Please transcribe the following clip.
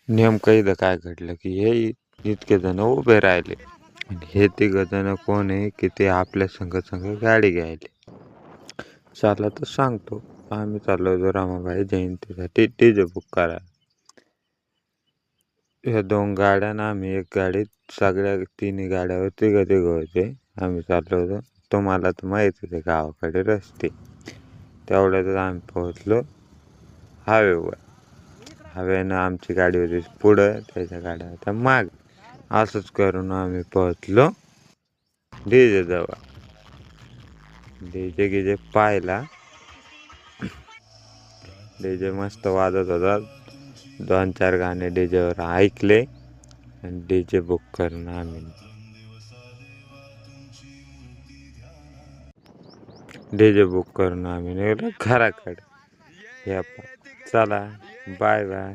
नेमकं इथं काय घडलं की हे इतके जण उभे राहिले आणि हे तिघ जण कोण आहे की ते आपल्या संग संग गाडी घ्यायले. चला तर सांगतो. आम्ही चाललो होतो रमाबाई जयंतीसाठी डीजे बुक करा. ह्या 2 गाड्या आणि आम्ही एक गाडीत सगळ्या तिन्ही गाड्यावर तिघ होते. आम्ही चाललो होतो. तुम्हाला तर माहितीच आहे गावाकडे रस्ते. तेवढ्यातच आम्ही पोहोचलो हायवेवर. हायवेनं आमची गाडी होती पुढं, त्याच्या गाड्या होत्या माग. असंच करून आम्ही पोहोचलो डीजे जवळ. डीजे गिजे पाहिला. डीजे मस्त वाजत होता. 2-4 गाणे डीजेवर ऐकले आणि डीजे बुक करून आम्ही निघालो घराकडे. चला बाय बाय.